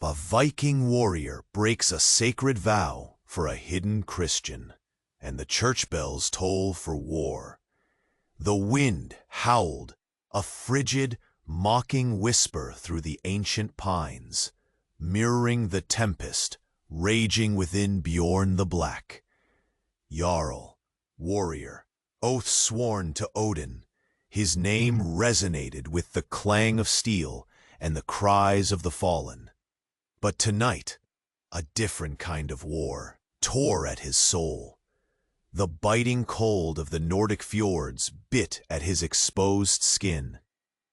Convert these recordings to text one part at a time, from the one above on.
A Viking warrior breaks a sacred vow for a hidden Christian, and the church bells toll for war. The wind howled, a frigid, mocking whisper through the ancient pines, mirroring the tempest raging within Bjorn the Black. Jarl, warrior, oath sworn to Odin, his name resonated with the clang of steel and the cries of the fallen. But tonight, a different kind of war tore at his soul. The biting cold of the Nordic fjords bit at his exposed skin.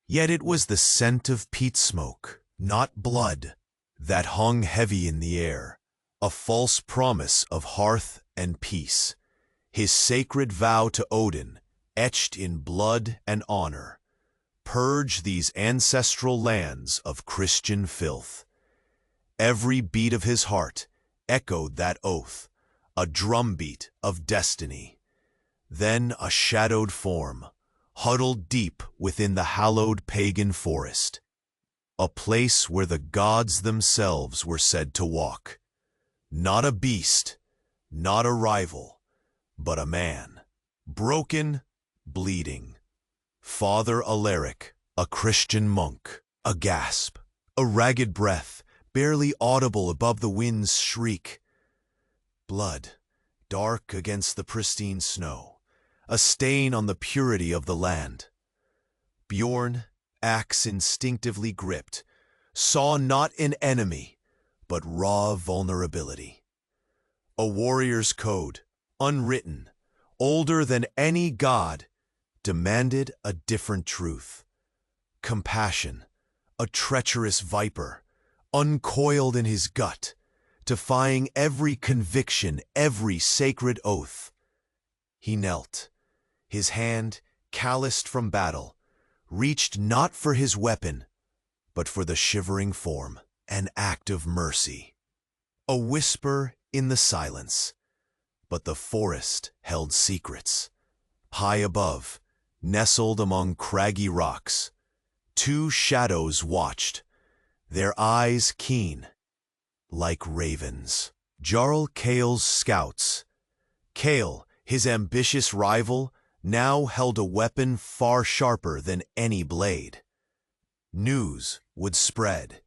Yet it was the scent of peat smoke, not blood, that hung heavy in the air, a false promise of hearth and peace. His sacred vow to Odin, etched in blood and honor: purge these ancestral lands of Christian filth. Every beat of his heart echoed that oath, a drumbeat of destiny. Then a shadowed form, huddled deep within the hallowed pagan forest, a place where the gods themselves were said to walk. Not a beast, not a rival, but a man, broken, bleeding. Father Alaric, a Christian monk, a gasp, a ragged breath, barely audible above the wind's shriek. Blood, dark against the pristine snow, a stain on the purity of the land. Bjorn, axe instinctively gripped, saw not an enemy, but raw vulnerability. A warrior's code, unwritten, older than any god, demanded a different truth. Compassion, a treacherous viper, uncoiled in his gut, defying every conviction, every sacred oath. He knelt, his hand, calloused from battle, reached not for his weapon, but for the shivering form, an act of mercy. A whisper in the silence, but the forest held secrets. High above, nestled among craggy rocks, two shadows watched, their eyes keen, like ravens. Jarl Kale's scouts. Kale, his ambitious rival, now held a weapon far sharper than any blade. News would spread.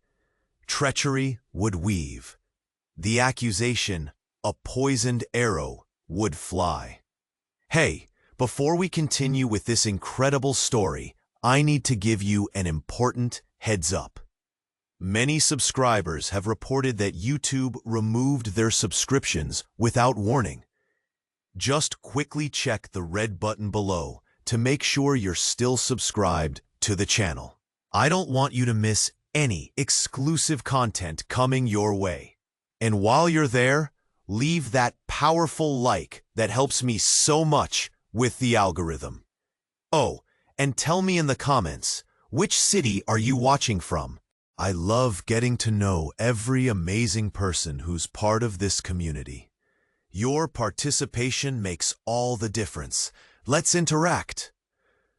Treachery would weave. The accusation, a poisoned arrow, would fly. Hey, before we continue with this incredible story, I need to give you an important heads up. Many subscribers have reported that YouTube removed their subscriptions without warning. Just quickly check the red button below to make sure you're still subscribed to the channel. I don't want you to miss any exclusive content coming your way. And while you're there, leave that powerful like that helps me so much with the algorithm. Oh, and tell me in the comments, which city are you watching from? I love getting to know every amazing person who's part of this community. Your participation makes all the difference. Let's interact.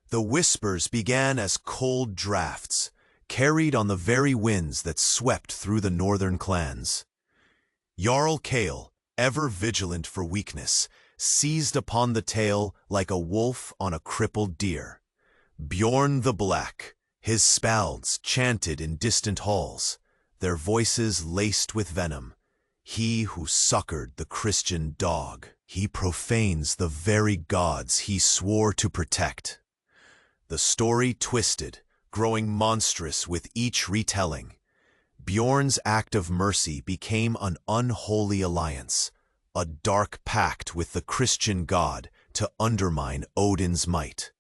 The whispers began as cold drafts, carried on the very winds that swept through the northern clans. Jarl Kale, ever vigilant for weakness, seized upon the tail like a wolf on a crippled deer. Bjorn the Black, his spalds chanted in distant halls, their voices laced with venom. He who succored the Christian dog, he profanes the very gods he swore to protect. The story twisted, growing monstrous with each retelling. Bjorn's act of mercy became an unholy alliance, a dark pact with the Christian god to undermine Odin's might.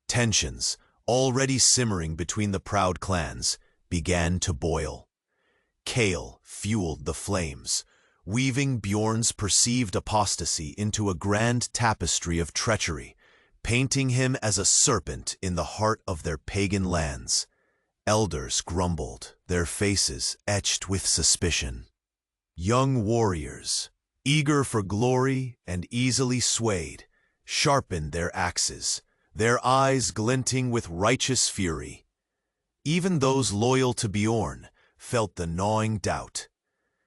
Tensions, already simmering between the proud clans, began to boil. Kale fueled the flames, weaving Bjorn's perceived apostasy into a grand tapestry of treachery, painting him as a serpent in the heart of their pagan lands. Elders grumbled, their faces etched with suspicion. Young warriors, eager for glory and easily swayed, sharpened their axes, their eyes glinting with righteous fury. Even those loyal to Bjorn felt the gnawing doubt.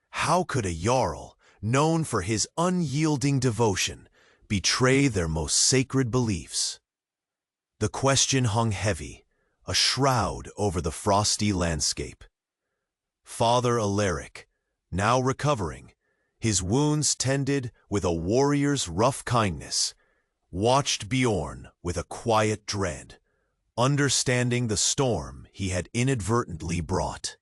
How could a Jarl, known for his unyielding devotion, betray their most sacred beliefs? The question hung heavy, a shroud over the frosty landscape. Father Alaric, now recovering, his wounds tended with a warrior's rough kindness, watched Bjorn with a quiet dread, understanding the storm he had inadvertently brought.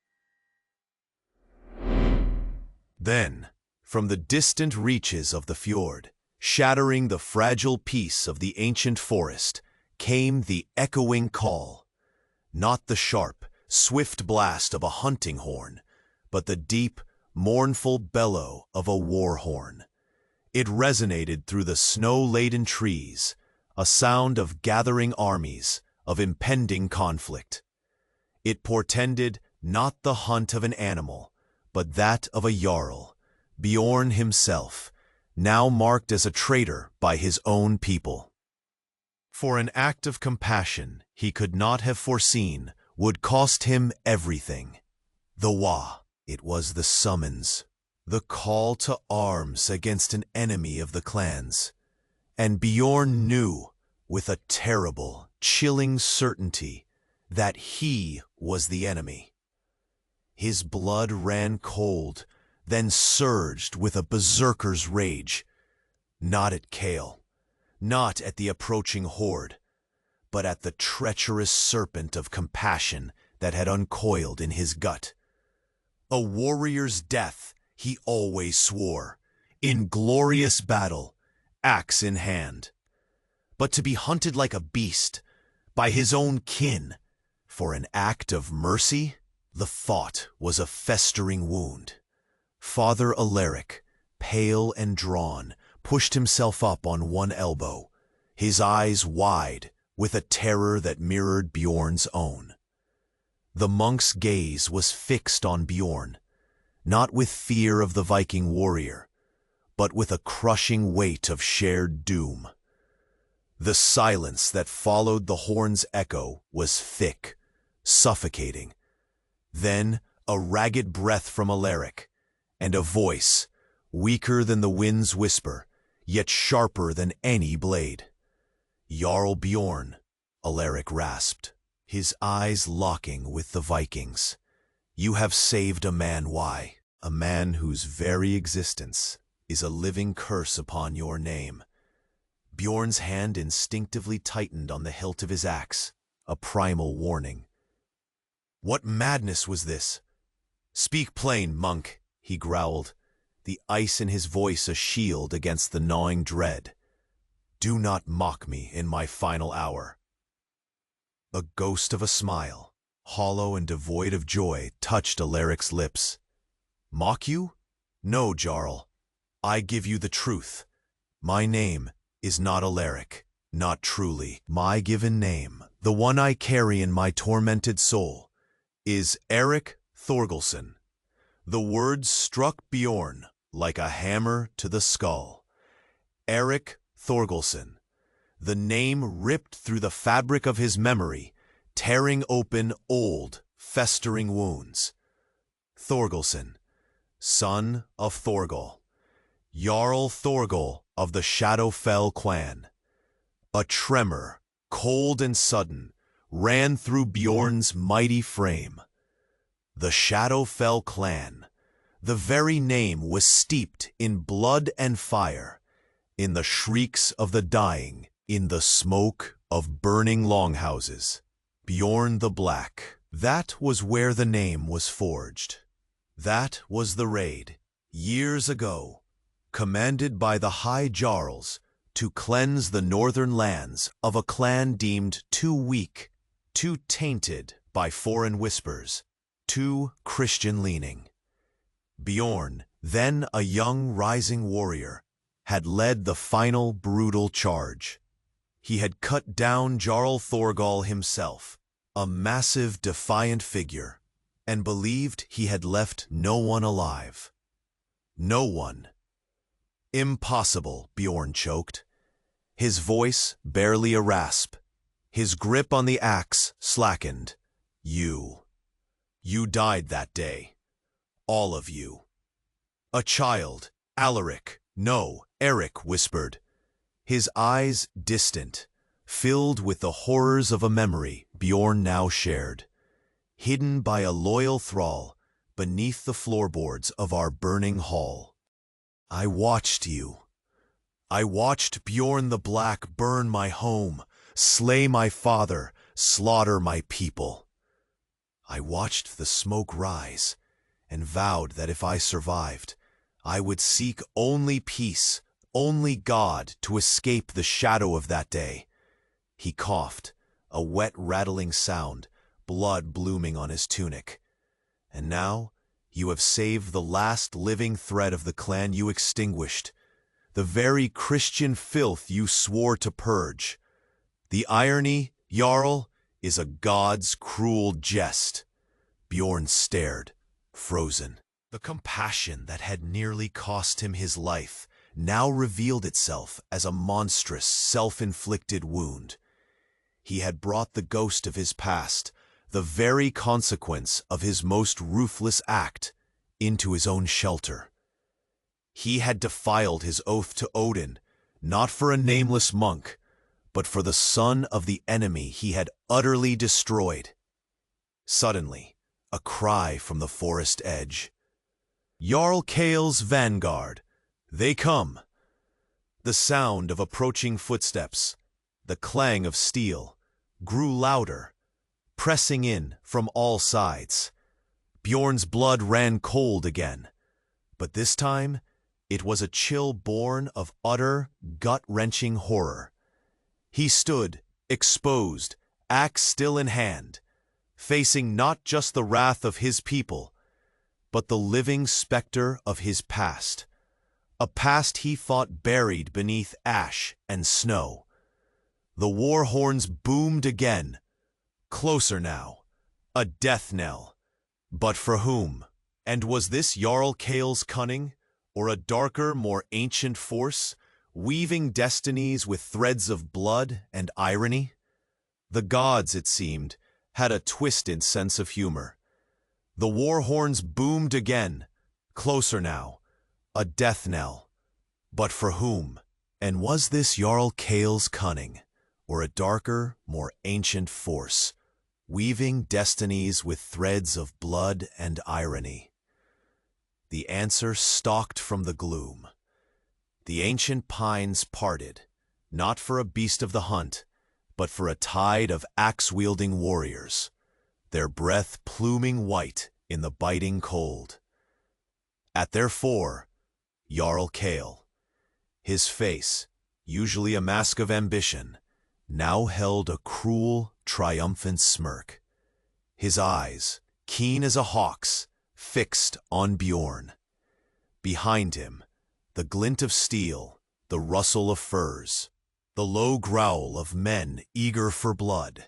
Then, from the distant reaches of the fjord, shattering the fragile peace of the ancient forest, came the echoing call. Not the sharp, swift blast of a hunting horn, but the deep, mournful bellow of a war horn. It resonated through the snow-laden trees, a sound of gathering armies, of impending conflict. It portended not the hunt of an animal, but that of a Jarl, Bjorn himself, now marked as a traitor by his own people. For an act of compassion he could not have foreseen would cost him everything. The Wa, it was the summons, the call to arms against an enemy of the clans. And Bjorn knew, with a terrible, chilling certainty, that he was the enemy. His blood ran cold, then surged with a berserker's rage, not at Kale, not at the approaching horde, but at the treacherous serpent of compassion that had uncoiled in his gut. A warrior's death, he always swore, in glorious battle, axe in hand. But to be hunted like a beast, by his own kin, for an act of mercy, the thought was a festering wound. Father Alaric, pale and drawn, pushed himself up on one elbow, his eyes wide with a terror that mirrored Bjorn's own. The monk's gaze was fixed on Bjorn, not with fear of the Viking warrior, but with a crushing weight of shared doom. The silence that followed the horn's echo was thick, suffocating. Then a ragged breath from Alaric, and a voice, weaker than the wind's whisper, yet sharper than any blade. "Jarl Bjorn," Alaric rasped, his eyes locking with the Vikings. "You have saved a man, why? A man whose very existence is a living curse upon your name." Bjorn's hand instinctively tightened on the hilt of his axe, a primal warning. What madness was this? "Speak plain, monk," he growled, the ice in his voice a shield against the gnawing dread. "Do not mock me in my final hour." A ghost of a smile, hollow and devoid of joy, touched Alaric's lips. "Mock you? No, Jarl. I give you the truth. My name is not Alaric, not truly. My given name, the one I carry in my tormented soul, is Eric Thorgelson." The words struck Bjorn like a hammer to the skull. Eric Thorgelson. The name ripped through the fabric of his memory, tearing open old, festering wounds. Thorgelson, son of Thorgol, Jarl Thorgol of the Shadowfell clan. A tremor, cold and sudden, ran through Bjorn's mighty frame. The Shadowfell clan. The very name was steeped in blood and fire, in the shrieks of the dying, in the smoke of burning longhouses. Bjorn the Black. That was where the name was forged. That was the raid, years ago, commanded by the High Jarls to cleanse the northern lands of a clan deemed too weak, too tainted by foreign whispers, too Christian-leaning. Bjorn, then a young rising warrior, had led the final brutal charge. He had cut down Jarl Thorgol himself, a massive defiant figure, and believed he had left no one alive. No one. "Impossible," Bjorn choked, his voice barely a rasp. His grip on the axe slackened. "You." You died that day. All of you. A child, Alaric, no, Eric whispered, his eyes distant, filled with the horrors of a memory Bjorn now shared, hidden by a loyal thrall beneath the floorboards of our burning hall. I watched you. I watched Bjorn the Black burn my home, slay my father, slaughter my people. I watched the smoke rise and vowed that if I survived, I would seek only peace, only God to escape the shadow of that day. He coughed, a wet rattling sound, blood blooming on his tunic. And now you have saved the last living thread of the clan you extinguished, the very Christian filth you swore to purge. The irony, Jarl, is a god's cruel jest. Bjorn stared, frozen. The compassion that had nearly cost him his life now revealed itself as a monstrous, self-inflicted wound. He had brought the ghost of his past, the very consequence of his most ruthless act, into his own shelter. He had defiled his oath to Odin, not for a nameless monk, but for the son of the enemy he had utterly destroyed. Suddenly, a cry from the forest edge. Jarl Kale's vanguard. They come. The sound of approaching footsteps, the clang of steel, grew louder, pressing in from all sides. Bjorn's blood ran cold again, but this time it was a chill born of utter, gut-wrenching horror. He stood, exposed, axe still in hand, facing not just the wrath of his people, but the living specter of his past, a past he thought buried beneath ash and snow. The war horns boomed again, closer now, a death knell. But for whom? And was this Jarl Kale's cunning, or a darker, more ancient force, weaving destinies with threads of blood and irony? The gods, it seemed, had a twisted sense of humor. The war horns boomed again, closer now, a death knell. But for whom? And was this Jarl Kale's cunning, or a darker, more ancient force, weaving destinies with threads of blood and irony? The answer stalked from the gloom. The ancient pines parted, not for a beast of the hunt, but for a tide of axe-wielding warriors, their breath pluming white in the biting cold. At their fore, Jarl Kale. His face, usually a mask of ambition, now held a cruel, triumphant smirk. His eyes, keen as a hawk's, fixed on Bjorn. Behind him, the glint of steel, the rustle of furs, the low growl of men eager for blood.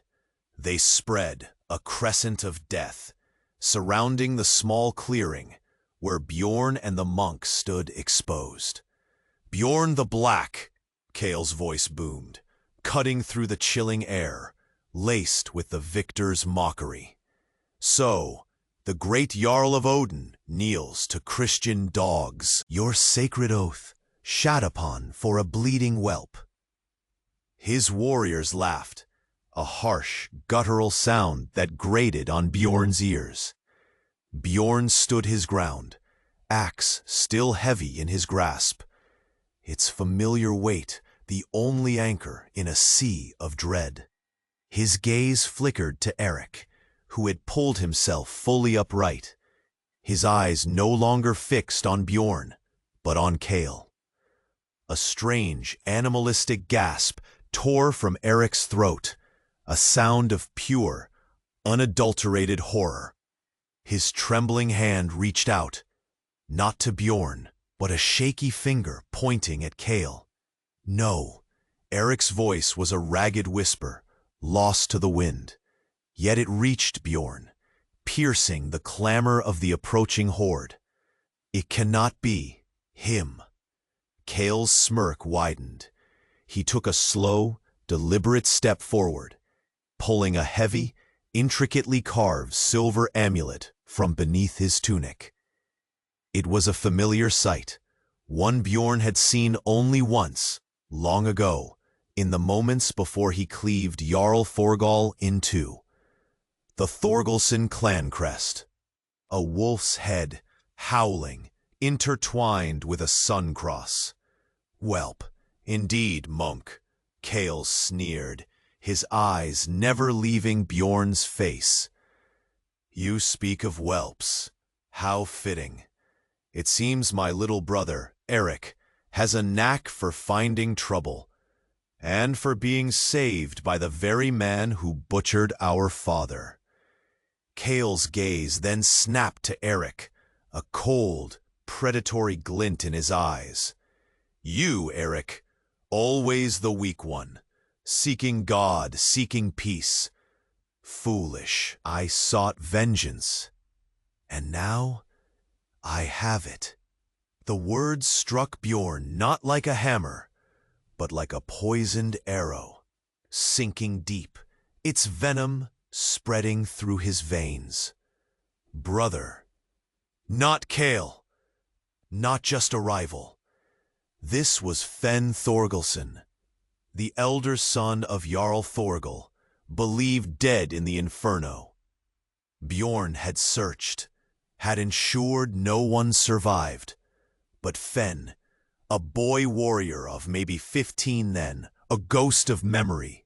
They spread, a crescent of death, surrounding the small clearing where Bjorn and the monk stood exposed. Bjorn the Black, Kale's voice boomed, cutting through the chilling air, laced with the victor's mockery. So, the great Jarl of Odin kneels to Christian dogs, your sacred oath, shat upon for a bleeding whelp. His warriors laughed, a harsh, guttural sound that grated on Bjorn's ears. Bjorn stood his ground, axe still heavy in his grasp, its familiar weight the only anchor in a sea of dread. His gaze flickered to Eric, who had pulled himself fully upright, his eyes no longer fixed on Bjorn, but on Kale. A strange, animalistic gasp tore from Eric's throat, a sound of pure, unadulterated horror. His trembling hand reached out, not to Bjorn, but a shaky finger pointing at Kale. No, Eric's voice was a ragged whisper, lost to the wind. Yet it reached Bjorn, piercing the clamor of the approaching horde. It cannot be him. Kale's smirk widened. He took a slow, deliberate step forward, pulling a heavy, intricately carved silver amulet from beneath his tunic. It was a familiar sight, one Bjorn had seen only once, long ago, in the moments before he cleaved Jarl Thorgal in two. The Thorgalson clan crest, a wolf's head, howling, intertwined with a sun cross. "Whelp, indeed, monk," Kale sneered, his eyes never leaving Bjorn's face. "You speak of whelps. How fitting. It seems my little brother, Eric, has a knack for finding trouble, and for being saved by the very man who butchered our father." Kale's gaze then snapped to Eric, a cold, predatory glint in his eyes. "You, Eric, always the weak one, seeking God, seeking peace. Foolish, I sought vengeance, and now I have it." The words struck Bjorn not like a hammer, but like a poisoned arrow, sinking deep, its venom spreading through his veins. Brother. Not Kale. Not just a rival. This was Fen Thorgalson, the elder son of Jarl Thorgal, believed dead in the Inferno. Bjorn had searched, had ensured no one survived, but Fen, a boy warrior of maybe 15 then, a ghost of memory,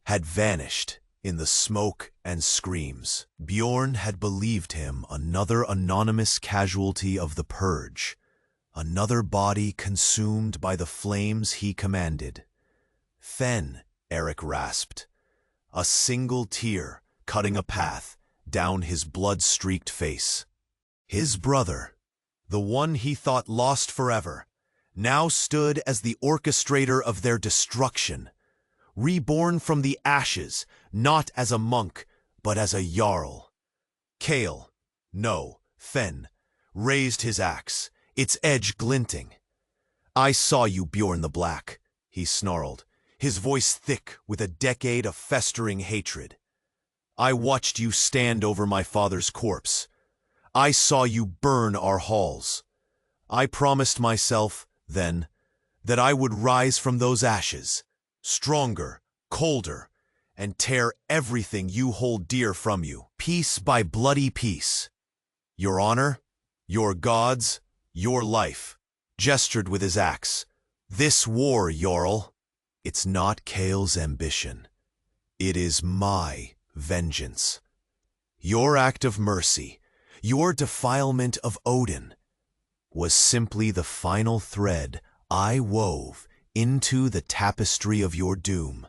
had vanished in the smoke and screams. Bjorn had believed him another anonymous casualty of the purge, another body consumed by the flames he commanded. "Fen," Eric rasped, a single tear cutting a path down his blood-streaked face. His brother, the one he thought lost forever, now stood as the orchestrator of their destruction, reborn from the ashes, not as a monk, but as a Jarl. Kale, no, Fen, raised his axe, its edge glinting. "I saw you, Bjorn the Black," he snarled, his voice thick with a decade of festering hatred. "I watched you stand over my father's corpse. I saw you burn our halls. I promised myself, then, that I would rise from those ashes, stronger, colder, and tear everything you hold dear from you, piece by bloody piece. Your honor, your gods, your life," gestured with his axe. "This war, Jarl, it's not Kale's ambition. It is my vengeance. Your act of mercy, your defilement of Odin, was simply the final thread I wove into the tapestry of your doom."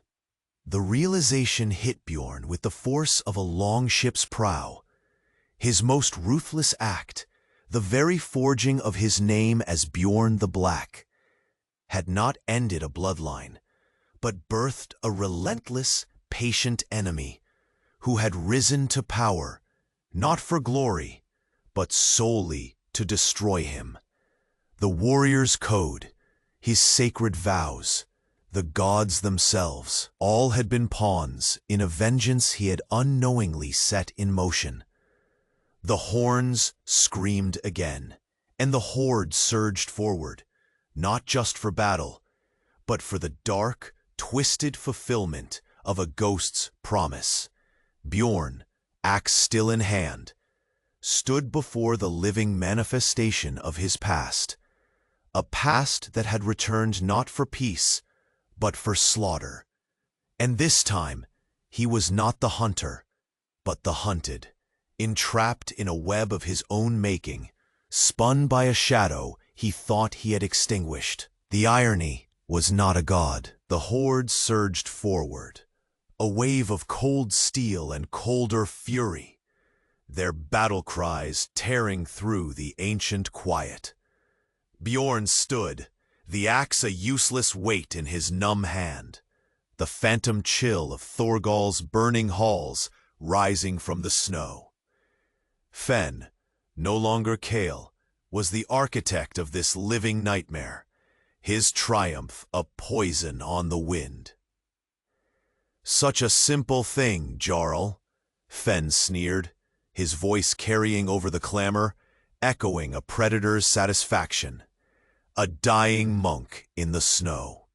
The realization hit Bjorn with the force of a long ship's prow. His most ruthless act, the very forging of his name as Bjorn the Black, had not ended a bloodline, but birthed a relentless, patient enemy who had risen to power, not for glory, but solely to destroy him. The warrior's code, his sacred vows, the gods themselves, all had been pawns in a vengeance he had unknowingly set in motion. The horns screamed again, and the horde surged forward, not just for battle, but for the dark, twisted fulfillment of a ghost's promise. Bjorn, axe still in hand, stood before the living manifestation of his past, a past that had returned not for peace, but for slaughter. And this time, he was not the hunter, but the hunted, entrapped in a web of his own making, spun by a shadow he thought he had extinguished. The irony was not a god. The horde surged forward, a wave of cold steel and colder fury, their battle cries tearing through the ancient quiet. Bjorn stood, the axe a useless weight in his numb hand, the phantom chill of Thorgal's burning halls rising from the snow. Fen, no longer Kale, was the architect of this living nightmare, his triumph a poison on the wind. "Such a simple thing, Jarl," Fen sneered, his voice carrying over the clamor, echoing a predator's satisfaction. A dying monk in the snow.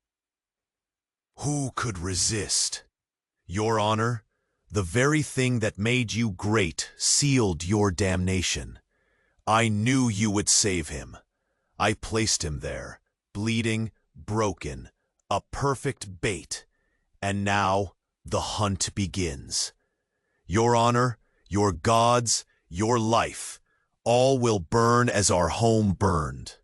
Who could resist? Your honor, the very thing that made you great sealed your damnation. I knew you would save him. I placed him there, bleeding, broken, a perfect bait. And now the hunt begins. Your honor, your gods, your life, all will burn as our home burned.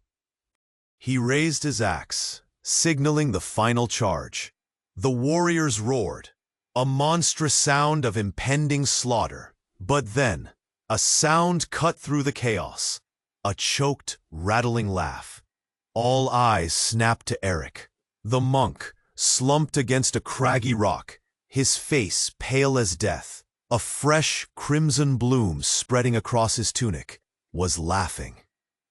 He raised his axe, signaling the final charge. The warriors roared, a monstrous sound of impending slaughter. But then, a sound cut through the chaos, a choked, rattling laugh. All eyes snapped to Eric. The monk, slumped against a craggy rock, his face pale as death, a fresh crimson bloom spreading across his tunic, was laughing.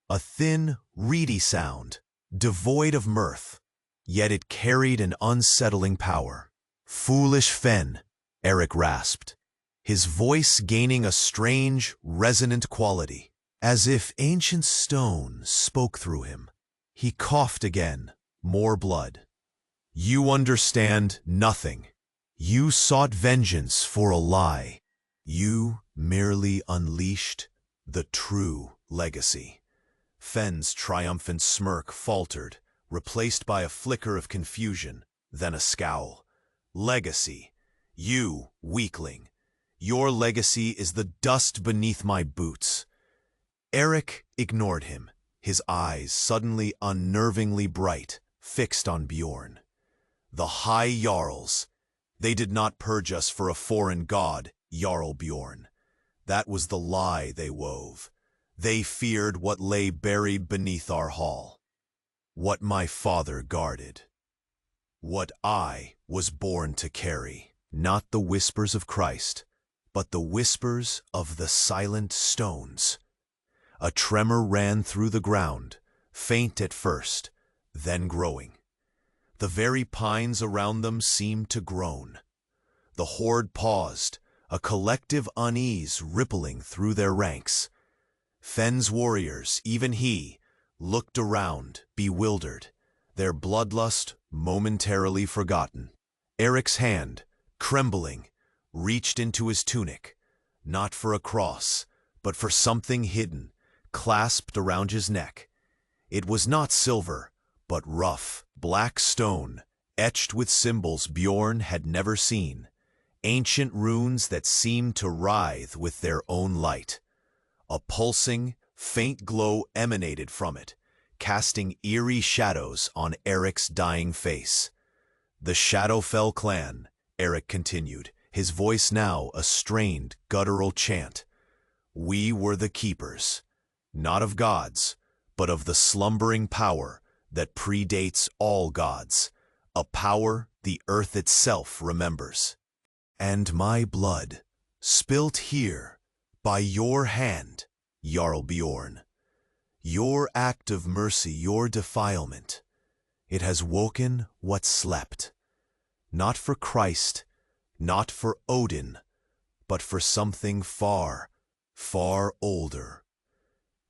A thin, reedy sound, devoid of mirth, yet it carried an unsettling power. Foolish Fen, Eric rasped, his voice gaining a strange, resonant quality, as if ancient stone spoke through him. He coughed again, more blood. You understand nothing. You sought vengeance for a lie. You merely unleashed the true legacy. Fen's triumphant smirk faltered, replaced by a flicker of confusion, then a scowl. Legacy. You, weakling. Your legacy is the dust beneath my boots. Eric ignored him, his eyes suddenly unnervingly bright, fixed on Bjorn. The High Jarls. They did not purge us for a foreign god, Jarl Bjorn. That was the lie they wove. They feared what lay buried beneath our hall. What my father guarded. What I was born to carry. Not the whispers of Christ, but the whispers of the silent stones. A tremor ran through the ground, faint at first, then growing. The very pines around them seemed to groan. The horde paused, a collective unease rippling through their ranks. Fen's warriors, even he, looked around, bewildered, their bloodlust momentarily forgotten. Eric's hand, trembling, reached into his tunic, not for a cross, but for something hidden, clasped around his neck. It was not silver, but rough, black stone, etched with symbols Bjorn had never seen, ancient runes that seemed to writhe with their own light. A pulsing, faint glow emanated from it, casting eerie shadows on Eric's dying face. The Shadowfell clan, Eric continued, his voice now a strained, guttural chant. We were the keepers, not of gods, but of the slumbering power that predates all gods, a power the earth itself remembers. And my blood, spilt here, by your hand, Jarl Bjorn. Your act of mercy, your defilement, it has woken what slept. Not for Christ, not for Odin, but for something far, far older.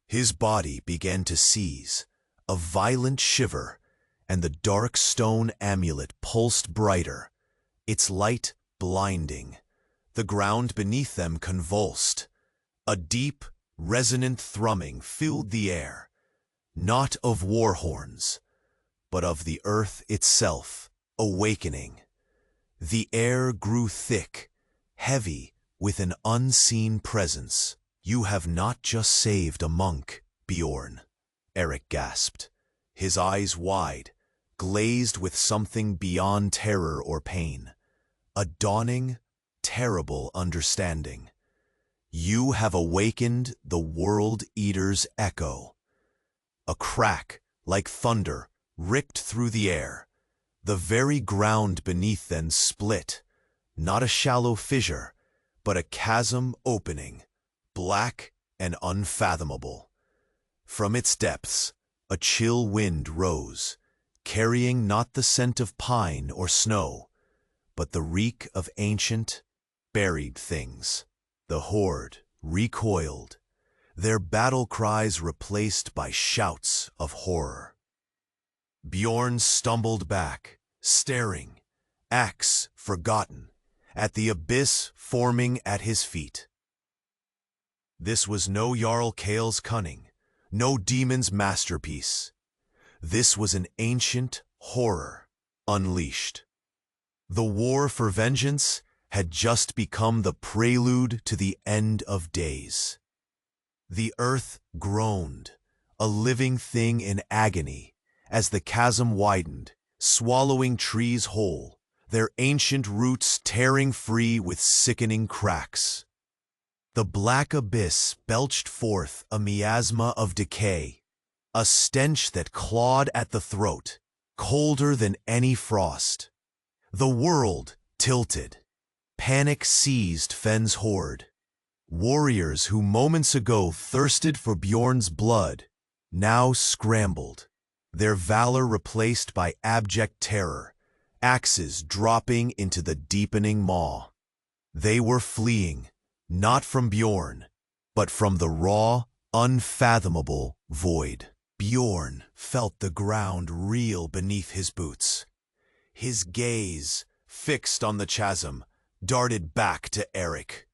His body began to seize, a violent shiver, and the dark stone amulet pulsed brighter, its light blinding. The ground beneath them convulsed. A deep, resonant thrumming filled the air, not of war horns, but of the earth itself, awakening. The air grew thick, heavy with an unseen presence. You have not just saved a monk, Bjorn, Eric gasped, his eyes wide, glazed with something beyond terror or pain. A dawning, terrible understanding. You have awakened the World Eater's echo. A crack, like thunder, ripped through the air. The very ground beneath them split, not a shallow fissure, but a chasm opening, black and unfathomable. From its depths, a chill wind rose, carrying not the scent of pine or snow, but the reek of ancient, buried things. The horde recoiled, their battle cries replaced by shouts of horror. Bjorn stumbled back, staring, axe forgotten, at the abyss forming at his feet. This was no Jarl Kale's cunning, no demon's masterpiece. This was an ancient horror unleashed. The war for vengeance had just become the prelude to the end of days. The earth groaned, a living thing in agony, as the chasm widened, swallowing trees whole, their ancient roots tearing free with sickening cracks. The black abyss belched forth a miasma of decay, a stench that clawed at the throat, colder than any frost. The world tilted. Panic seized Fenn's horde. Warriors who moments ago thirsted for Bjorn's blood now scrambled, their valor replaced by abject terror, axes dropping into the deepening maw. They were fleeing, not from Bjorn, but from the raw, unfathomable void. Bjorn felt the ground reel beneath his boots. His gaze, fixed on the chasm, darted back to Eric.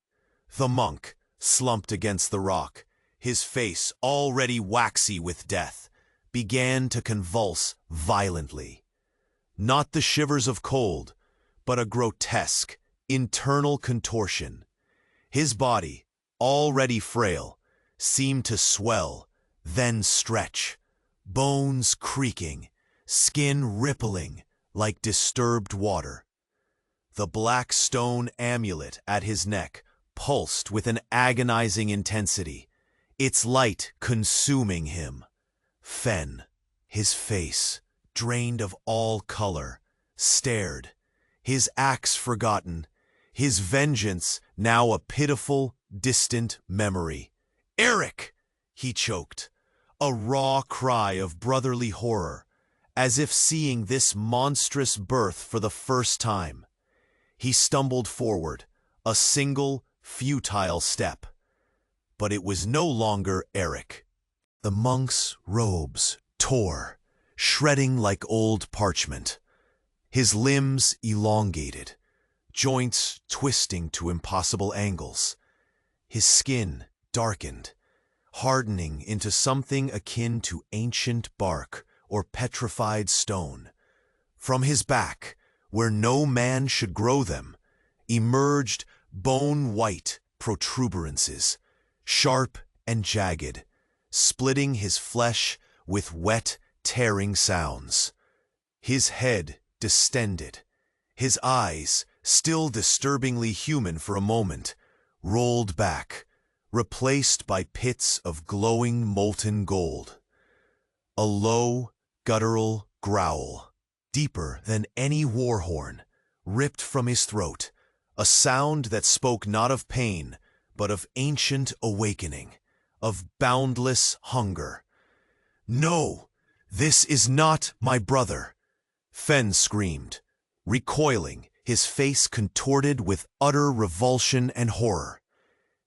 The monk, slumped against the rock, his face already waxy with death, began to convulse violently. Not the shivers of cold, but a grotesque, internal contortion. His body, already frail, seemed to swell, then stretch, bones creaking, skin rippling like disturbed water. The black stone amulet at his neck pulsed with an agonizing intensity, its light consuming him. Fenn, his face, drained of all color, stared, his axe forgotten, his vengeance now a pitiful, distant memory. "Eric!" he choked, a raw cry of brotherly horror, as if seeing this monstrous birth for the first time. He stumbled forward, a single, futile step. But it was no longer Eric. The monk's robes tore, shredding like old parchment. His limbs elongated, joints twisting to impossible angles. His skin darkened, hardening into something akin to ancient bark or petrified stone. From his back, where no man should grow them, emerged bone-white protuberances, sharp and jagged, splitting his flesh with wet, tearing sounds. His head distended, his eyes, still disturbingly human for a moment, rolled back, replaced by pits of glowing molten gold. A low, guttural growl, deeper than any war horn, ripped from his throat, a sound that spoke not of pain, but of ancient awakening, of boundless hunger. "No, this is not my brother!" Fenn screamed, recoiling, his face contorted with utter revulsion and horror.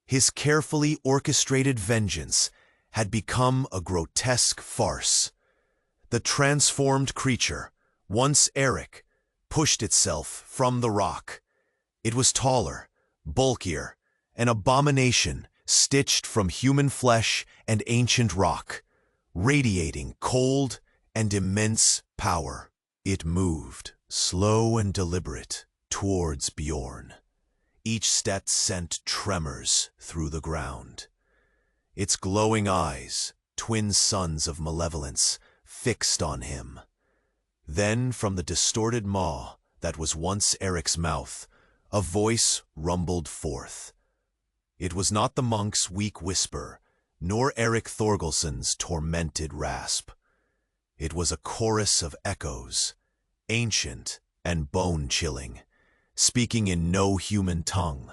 His carefully orchestrated vengeance had become a grotesque farce. The transformed creature, once Eric, pushed itself from the rock. It was taller, bulkier, an abomination stitched from human flesh and ancient rock, radiating cold and immense power. It moved, slow and deliberate, towards Bjorn. Each step sent tremors through the ground. Its glowing eyes, twin suns of malevolence, fixed on him. Then from the distorted maw that was once Eric's mouth, a voice rumbled forth. It was not the monk's weak whisper, nor Eric Thorgilsson's tormented rasp. It was a chorus of echoes, ancient and bone-chilling, speaking in no human tongue.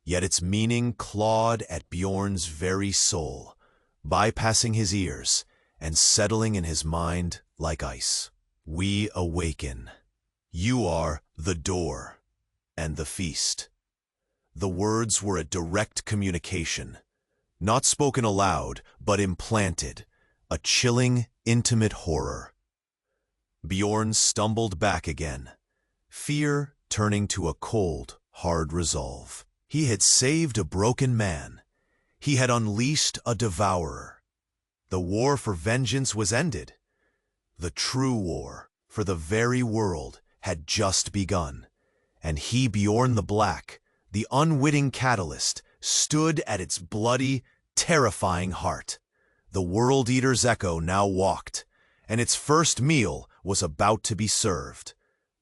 Yet its meaning clawed at Bjorn's very soul, bypassing his ears and settling in his mind like ice. "We awaken. You are the door and the feast." The words were a direct communication, not spoken aloud, but implanted, a chilling, intimate horror. Bjorn stumbled back again, fear turning to a cold, hard resolve. He had saved a broken man. He had unleashed a devourer. The war for vengeance was ended. The true war for the very world had just begun, and he, Bjorn the Black, the unwitting catalyst, stood at its bloody, terrifying heart. The World Eater's echo now walked, and its first meal was about to be served.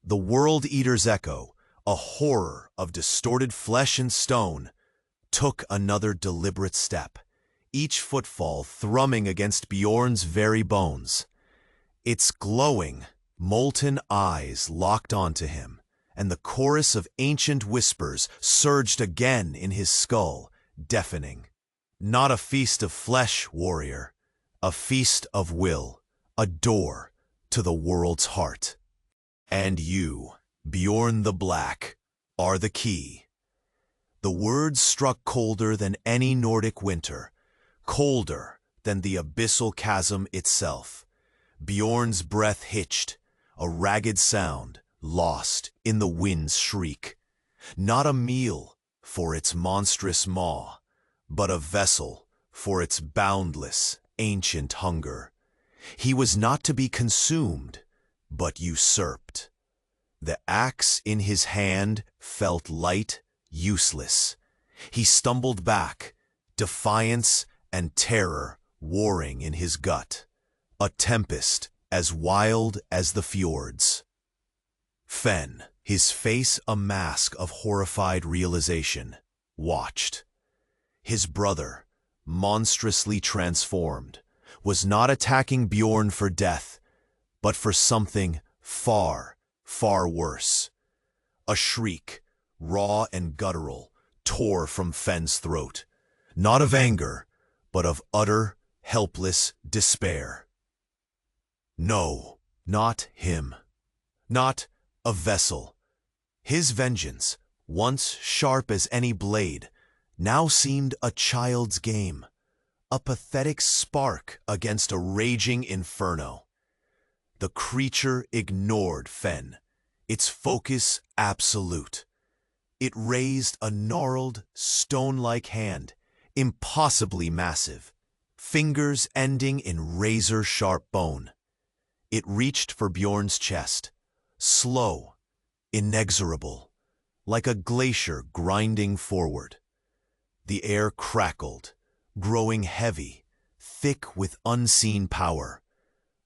The World Eater's echo, a horror of distorted flesh and stone, took another deliberate step, each footfall thrumming against Bjorn's very bones. Its glowing, molten eyes locked onto him, and the chorus of ancient whispers surged again in his skull, deafening. Not a feast of flesh, warrior, a feast of will, a door to the world's heart. And you, Bjorn the Black, are the key. The words struck colder than any Nordic winter, colder than the abyssal chasm itself. Bjorn's breath hitched, a ragged sound lost in the wind's shriek. Not a meal for its monstrous maw, but a vessel for its boundless, ancient hunger. He was not to be consumed, but usurped. The axe in his hand felt light, useless. He stumbled back, defiance and terror warring in his gut, a tempest as wild as the fjords. Fen, his face a mask of horrified realization, watched. His brother, monstrously transformed, was not attacking Bjorn for death, but for something far, far worse. A shriek, raw and guttural, tore from Fen's throat, not of anger, but of utter, helpless despair. No, not him. Not a vessel. His vengeance, once sharp as any blade, now seemed a child's game, a pathetic spark against a raging inferno. The creature ignored Fen, its focus absolute. It raised a gnarled, stone-like hand, impossibly massive, fingers ending in razor-sharp bone. It reached for Bjorn's chest, slow, inexorable, like a glacier grinding forward. The air crackled, growing heavy, thick with unseen power,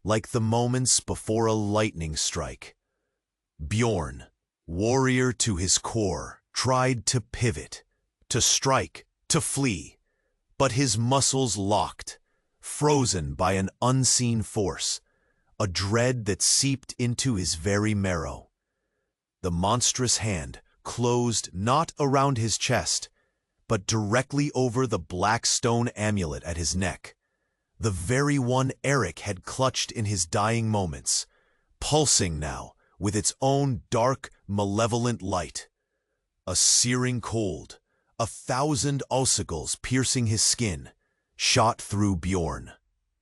like the moments before a lightning strike. Bjorn, warrior to his core, tried to pivot, to strike, to flee, but his muscles locked, frozen by an unseen force, a dread that seeped into his very marrow. The monstrous hand closed not around his chest, but directly over the black stone amulet at his neck, the very one Eric had clutched in his dying moments, pulsing now with its own dark, malevolent light. A searing cold, 1,000 icicles piercing his skin, shot through Bjorn.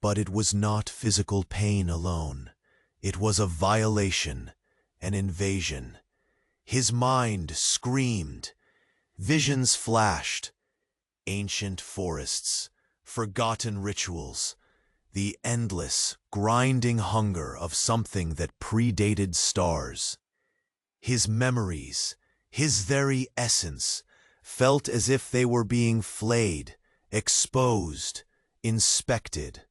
But it was not physical pain alone. It was a violation, an invasion. His mind screamed. Visions flashed. Ancient forests, forgotten rituals, the endless, grinding hunger of something that predated stars. His memories, his very essence, felt as if they were being flayed, exposed, inspected.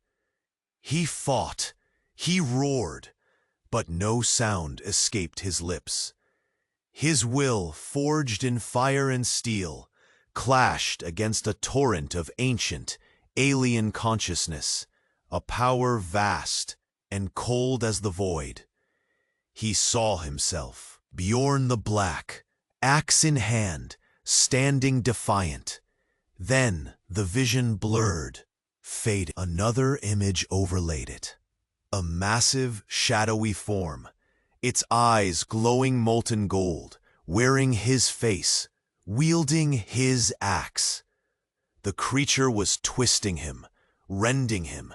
He fought, he roared, but no sound escaped his lips. His will, forged in fire and steel, clashed against a torrent of ancient, alien consciousness, a power vast and cold as the void. He saw himself, Bjorn the Black, axe in hand, standing defiant. Then the vision blurred, faded. Another image overlaid it. A massive, shadowy form, its eyes glowing molten gold, wearing his face, wielding his axe. The creature was twisting him, rending him,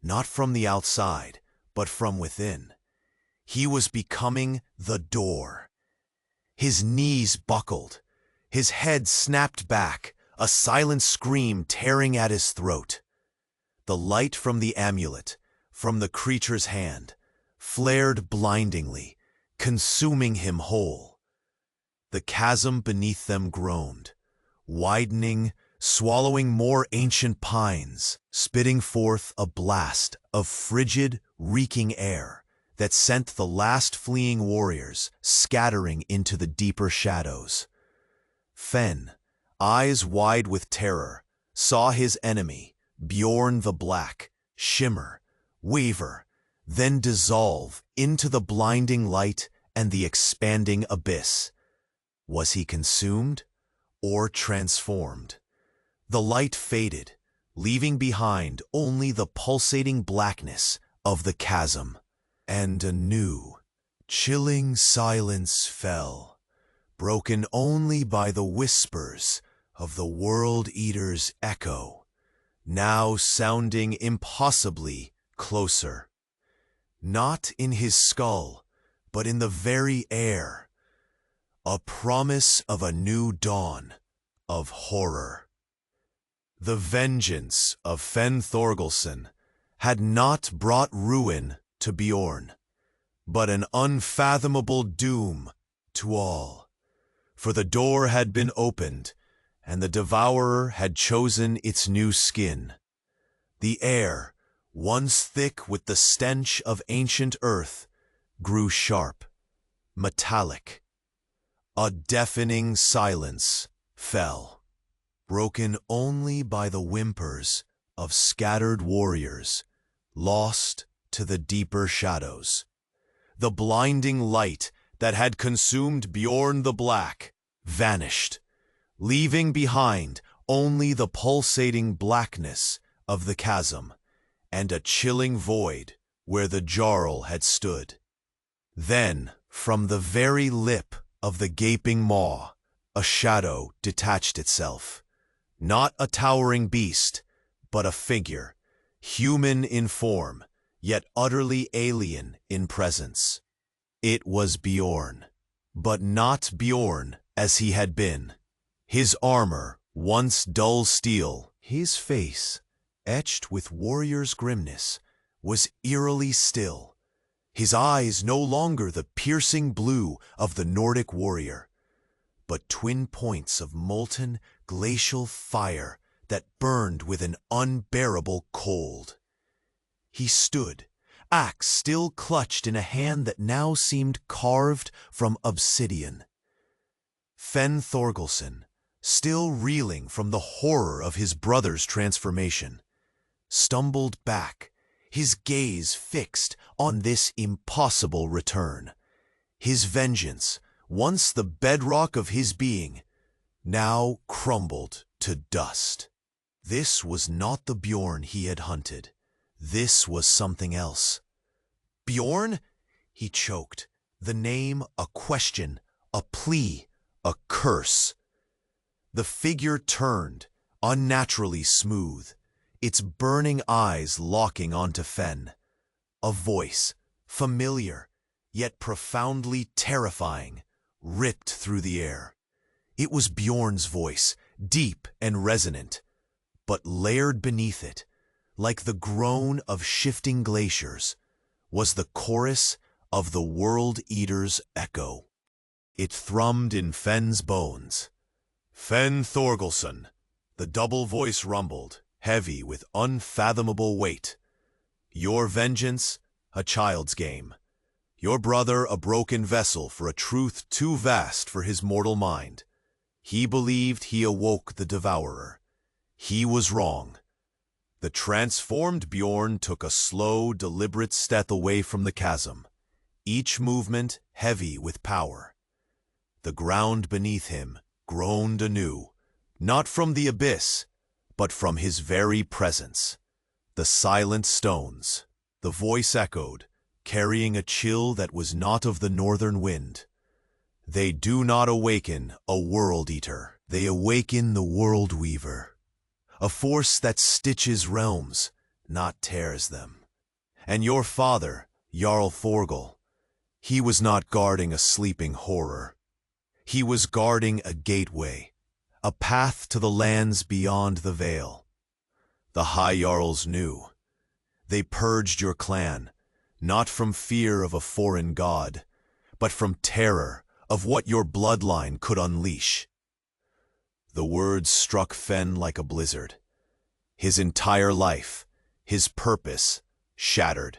not from the outside, but from within. He was becoming the door. His knees buckled, his head snapped back, a silent scream tearing at his throat. The light from the amulet, from the creature's hand, flared blindingly, consuming him whole. The chasm beneath them groaned, widening, swallowing more ancient pines, spitting forth a blast of frigid, reeking air that sent the last fleeing warriors scattering into the deeper shadows. Fenn, eyes wide with terror, saw his enemy, Bjorn the Black, shimmer, waver, then dissolve into the blinding light and the expanding abyss. Was he consumed or transformed? The light faded, leaving behind only the pulsating blackness of the chasm. And a new, chilling silence fell, broken only by the whispers of the World Eater's echo, now sounding impossibly closer. Not in his skull, but in the very air. A promise of a new dawn, of horror. The vengeance of Fenn Thorgelson had not brought ruin to Bjorn, but an unfathomable doom to all. For the door had been opened, and the devourer had chosen its new skin. The air, once thick with the stench of ancient earth, grew sharp, metallic. A deafening silence fell, broken only by the whimpers of scattered warriors, lost to the deeper shadows. The blinding light that had consumed Bjorn the Black vanished, leaving behind only the pulsating blackness of the chasm and a chilling void where the Jarl had stood. Then, from the very lip of the gaping maw, a shadow detached itself. Not a towering beast, but a figure, human in form, yet utterly alien in presence. It was Bjorn, but not Bjorn as he had been. His armor, once dull steel, his face, etched with warrior's grimness, was eerily still. His eyes no longer the piercing blue of the Nordic warrior, but twin points of molten, glacial fire that burned with an unbearable cold. He stood, axe still clutched in a hand that now seemed carved from obsidian. Fenn Thorgelson, still reeling from the horror of his brother's transformation, stumbled back, his gaze fixed on this impossible return. His vengeance, once the bedrock of his being, now crumbled to dust. This was not the Bjorn he had hunted. This was something else. Bjorn? He choked, the name a question, a plea, a curse. The figure turned, unnaturally smooth, its burning eyes locking onto Fenn. A voice, familiar, yet profoundly terrifying, ripped through the air. It was Bjorn's voice, deep and resonant, but layered beneath it, like the groan of shifting glaciers, was the chorus of the World Eater's echo. It thrummed in Fenn's bones. Fenn Thorgelson, the double voice rumbled, heavy with unfathomable weight. Your vengeance, a child's game. Your brother, a broken vessel for a truth too vast for his mortal mind. He believed he awoke the devourer. He was wrong. The transformed Bjorn took a slow, deliberate step away from the chasm, each movement heavy with power. The ground beneath him groaned anew, not from the abyss, but from his very presence. The silent stones, the voice echoed, carrying a chill that was not of the northern wind. They do not awaken a world eater. They awaken the world weaver, a force that stitches realms, not tears them. And your father, Jarl Thorgal, he was not guarding a sleeping horror. He was guarding a gateway, a path to the lands beyond the veil. The High Jarls knew. They purged your clan, not from fear of a foreign god, but from terror of what your bloodline could unleash. The words struck Fenn like a blizzard. His entire life, his purpose, shattered.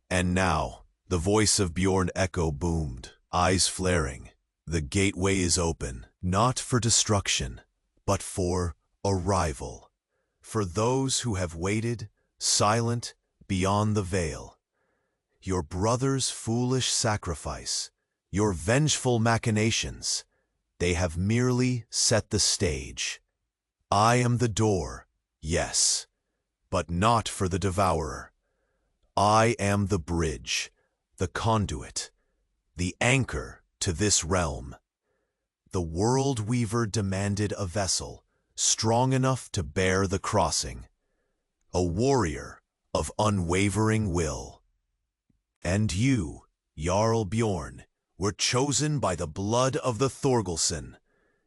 And now, the voice of Bjorn echo boomed, eyes flaring. The gateway is open, not for destruction, but for arrival. For those who have waited, silent, beyond the veil. Your brother's foolish sacrifice, your vengeful machinations, they have merely set the stage. I am the door, yes, but not for the devourer. I am the bridge, the conduit, the anchor to this realm. The World Weaver demanded a vessel strong enough to bear the crossing, a warrior of unwavering will. And you, Jarl Bjorn, were chosen by the blood of the Thorgalson,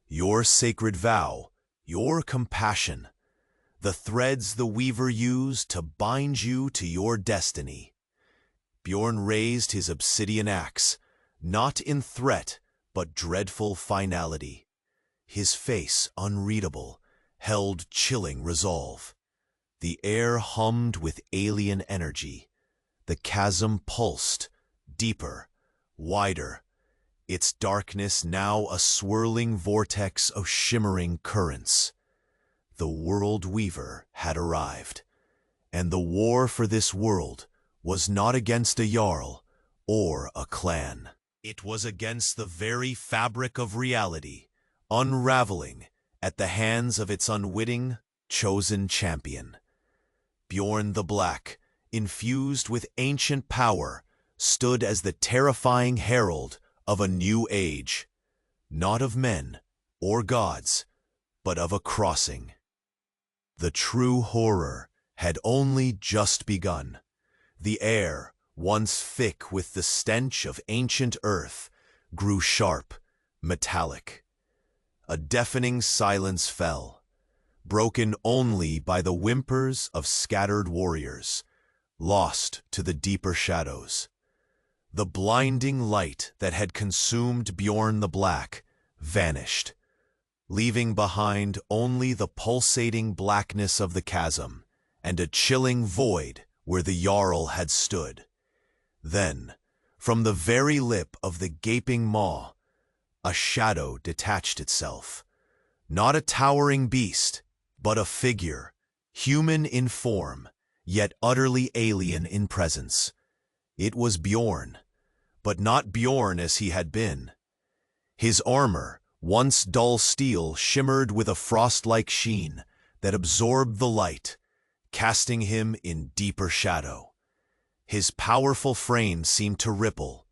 your sacred vow, your compassion, the threads the Weaver used to bind you to your destiny. Bjorn raised his obsidian axe, not in threat, but dreadful finality. His face, unreadable, held chilling resolve. The air hummed with alien energy. The chasm pulsed, deeper, wider, its darkness now a swirling vortex of shimmering currents. The World Weaver had arrived, and the war for this world was not against a Jarl or a clan. It was against the very fabric of reality, unraveling at the hands of its unwitting, chosen champion. Bjorn the Black, infused with ancient power, stood as the terrifying herald of a new age, not of men or gods, but of a crossing. The true horror had only just begun. The air, once thick with the stench of ancient earth, grew sharp, metallic. A deafening silence fell, broken only by the whimpers of scattered warriors, lost to the deeper shadows. The blinding light that had consumed Bjorn the Black vanished, leaving behind only the pulsating blackness of the chasm and a chilling void where the Jarl had stood. Then, from the very lip of the gaping maw, a shadow detached itself. Not a towering beast, but a figure, human in form, yet utterly alien in presence. It was Bjorn, but not Bjorn as he had been. His armor, once dull steel, shimmered with a frost-like sheen that absorbed the light, casting him in deeper shadow. His powerful frame seemed to ripple,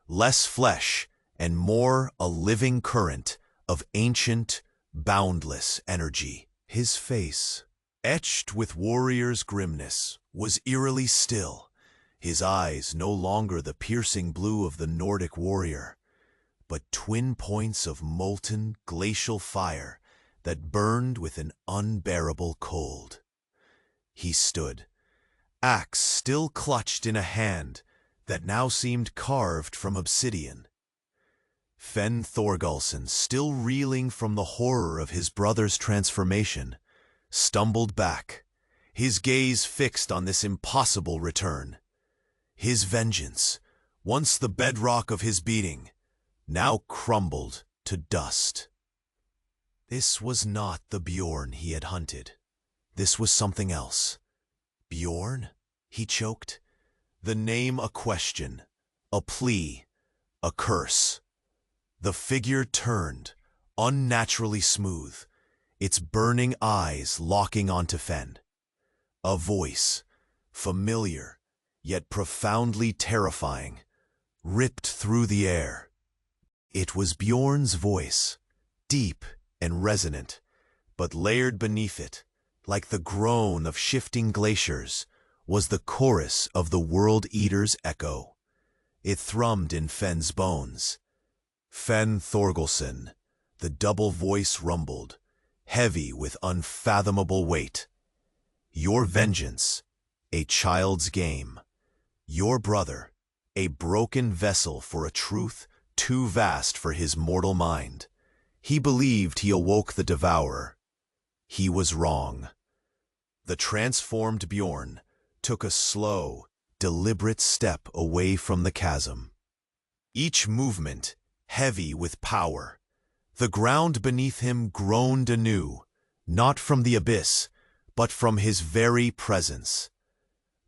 less flesh and more a living current of ancient, boundless energy. His face, etched with warrior's grimness, was eerily still, his eyes no longer the piercing blue of the Nordic warrior, but twin points of molten, glacial fire that burned with an unbearable cold. He stood, axe still clutched in a hand that now seemed carved from obsidian. Fenn Thorgalson, still reeling from the horror of his brother's transformation, stumbled back, his gaze fixed on this impossible return. His vengeance, once the bedrock of his being, now crumbled to dust. This was not the Bjorn he had hunted. This was something else. Bjorn? He choked. The name a question, a plea, a curse. The figure turned, unnaturally smooth, its burning eyes locking onto Fenn. A voice, familiar, yet profoundly terrifying, ripped through the air. It was Bjorn's voice, deep and resonant, but layered beneath it, like the groan of shifting glaciers, was the chorus of the World Eater's echo. It thrummed in Fenn's bones. Fenn Thorgelson, the double voice rumbled, heavy with unfathomable weight. Your vengeance, a child's game. Your brother, a broken vessel for a truth too vast for his mortal mind. He believed he awoke the devourer. He was wrong. The transformed Bjorn took a slow, deliberate step away from the chasm. Each movement heavy with power. The ground beneath him groaned anew, not from the abyss, but from his very presence.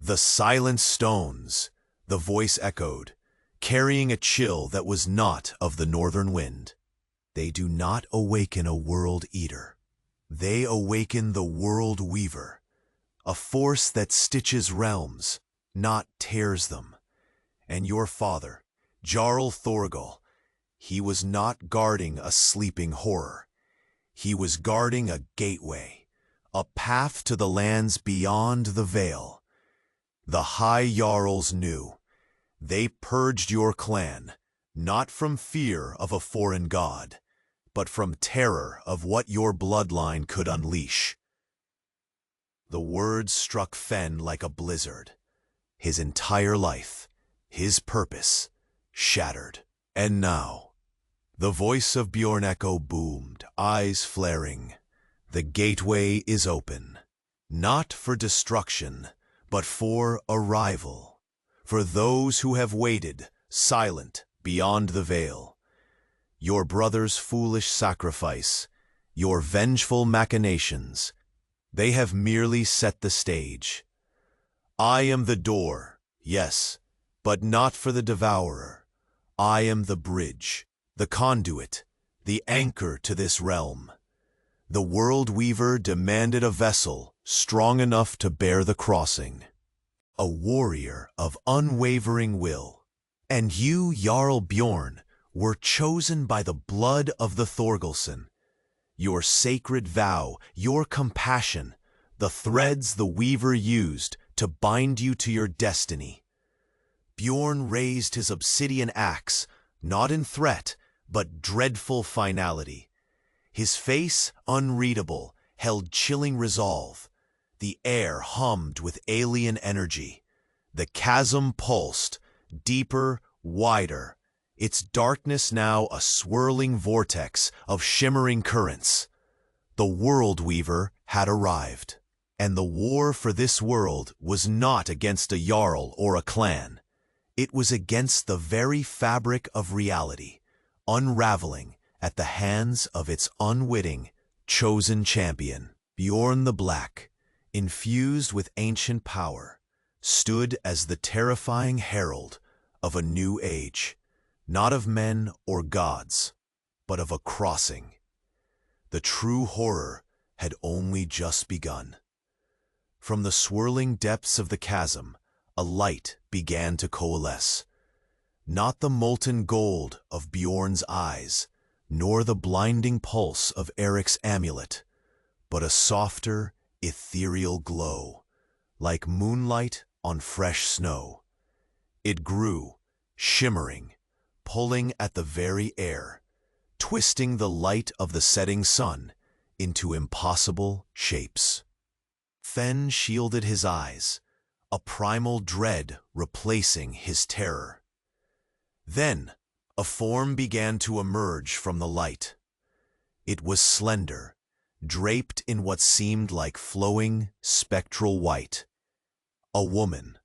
The silent stones, the voice echoed, carrying a chill that was not of the northern wind. They do not awaken a world eater. They awaken the world weaver, a force that stitches realms, not tears them. And your father, Jarl Thorgel, he was not guarding a sleeping horror. He was guarding a gateway, a path to the lands beyond the veil. The High Jarls knew. They purged your clan, not from fear of a foreign god, but from terror of what your bloodline could unleash. The words struck Fenn like a blizzard. His entire life, his purpose, shattered. And now, the voice of Bjorn echo boomed, eyes flaring. The gateway is open, not for destruction, but for arrival. For those who have waited, silent, beyond the veil. Your brother's foolish sacrifice, your vengeful machinations, they have merely set the stage. I am the door, yes, but not for the devourer. I am the bridge, the conduit, the anchor to this realm. The World Weaver demanded a vessel strong enough to bear the crossing. A warrior of unwavering will. And you, Jarl Bjorn, were chosen by the blood of the Thorgelson. Your sacred vow, your compassion, the threads the Weaver used to bind you to your destiny. Bjorn raised his obsidian axe, not in threat, but dreadful finality. His face, unreadable, held chilling resolve. The air hummed with alien energy. The chasm pulsed, deeper, wider, its darkness now a swirling vortex of shimmering currents. The World Weaver had arrived, and the war for this world was not against a Jarl or a clan. It was against the very fabric of reality, unraveling at the hands of its unwitting, chosen champion. Bjorn the Black, infused with ancient power, stood as the terrifying herald of a new age, not of men or gods, but of a crossing. The true horror had only just begun. From the swirling depths of the chasm, a light began to coalesce. Not the molten gold of Bjorn's eyes, nor the blinding pulse of Eric's amulet, but a softer, ethereal glow, like moonlight on fresh snow. It grew, shimmering, pulling at the very air, twisting the light of the setting sun into impossible shapes. Fenn shielded his eyes, a primal dread replacing his terror. Then, a form began to emerge from the light. It was slender, draped in what seemed like flowing, spectral white. A woman.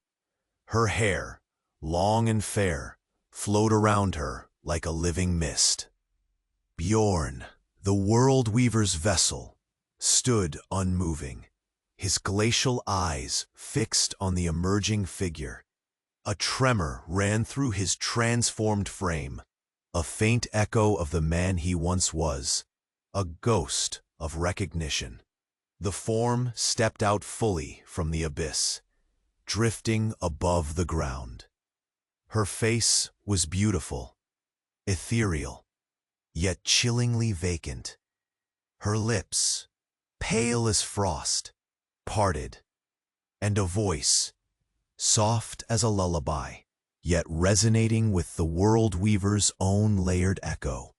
Her hair, long and fair, flowed around her like a living mist. Bjorn, the World Weaver's vessel, stood unmoving, his glacial eyes fixed on the emerging figure. A tremor ran through his transformed frame, a faint echo of the man he once was, a ghost of recognition. The form stepped out fully from the abyss, drifting above the ground. Her face was beautiful, ethereal, yet chillingly vacant. Her lips, pale as frost, parted, and a voice, soft as a lullaby, yet resonating with the world weaver's own layered echo,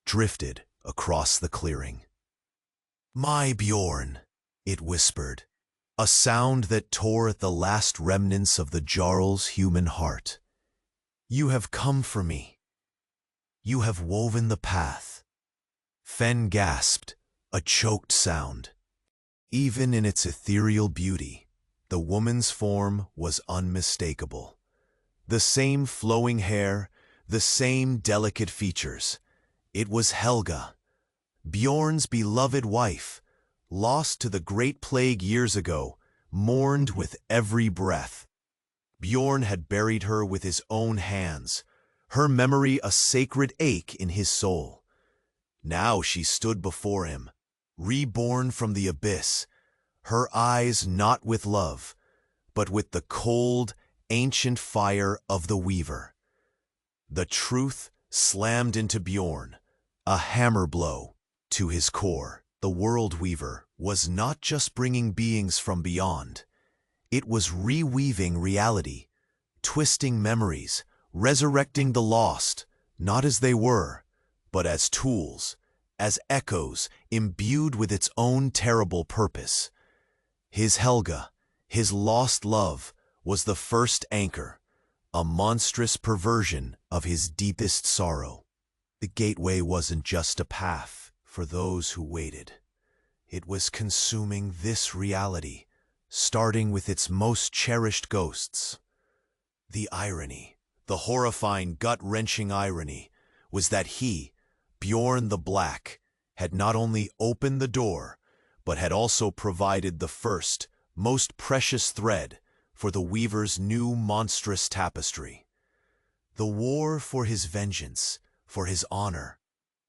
drifted across the clearing. "My Bjorn," it whispered, a sound that tore at the last remnants of the Jarl's human heart. "You have come for me. You have woven the path." Fen gasped, a choked sound. Even in its ethereal beauty, the woman's form was unmistakable. The same flowing hair, the same delicate features. It was Helga, Bjorn's beloved wife, lost to the Great Plague years ago, mourned with every breath. Bjorn had buried her with his own hands, her memory a sacred ache in his soul. Now she stood before him, reborn from the abyss, her eyes not with love, but with the cold, ancient fire of the weaver. The truth slammed into Bjorn, a hammer blow to his core. The world weaver was not just bringing beings from beyond. It was reweaving reality, twisting memories, resurrecting the lost, not as they were, but as tools, as echoes imbued with its own terrible purpose. His Helga, his lost love, was the first anchor, a monstrous perversion of his deepest sorrow. The gateway wasn't just a path for those who waited. It was consuming this reality, starting with its most cherished ghosts. The irony, the horrifying, gut-wrenching irony, was that he, Bjorn the Black, had not only opened the door, but had also provided the first, most precious thread for the weaver's new monstrous tapestry. The war for his vengeance, for his honor,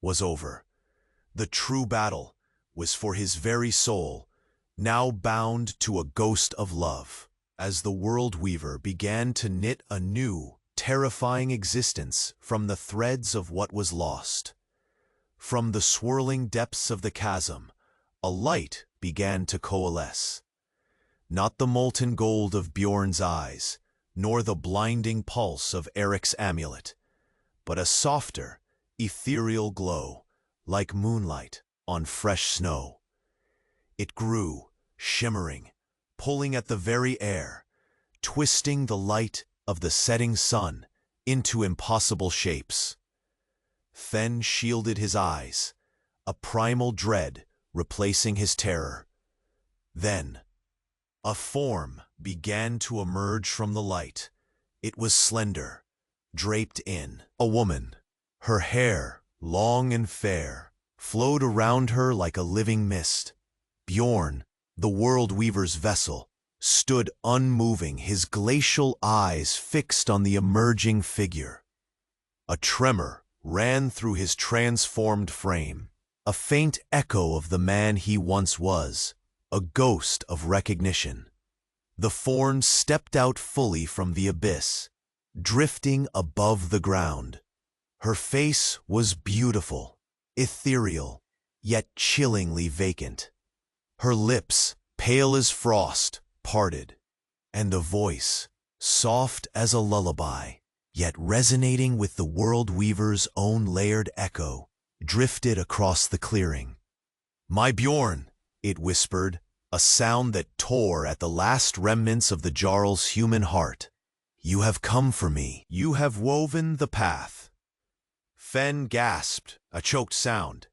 was over. The true battle was for his very soul, now bound to a ghost of love. As the world weaver began to knit a new, terrifying existence from the threads of what was lost. From the swirling depths of the chasm, a light began to coalesce. Not the molten gold of Bjorn's eyes, nor the blinding pulse of Eric's amulet, but a softer, ethereal glow, like moonlight on fresh snow. It grew, shimmering, pulling at the very air, twisting the light of the setting sun into impossible shapes. Fen shielded his eyes, a primal dread replacing his terror. Then, a form began to emerge from the light. It was slender, draped in. A woman, her hair, long and fair, flowed around her like a living mist. Bjorn, the world weaver's vessel, stood unmoving, his glacial eyes fixed on the emerging figure. A tremor ran through his transformed frame, a faint echo of the man he once was, a ghost of recognition. The form stepped out fully from the abyss, drifting above the ground. Her face was beautiful, ethereal, yet chillingly vacant. Her lips, pale as frost, parted, and a voice, soft as a lullaby, yet resonating with the world weaver's own layered echo, drifted across the clearing. "My Bjorn," it whispered, a sound that tore at the last remnants of the Jarl's human heart. "You have come for me. You have woven the path." Fen gasped, a choked sound.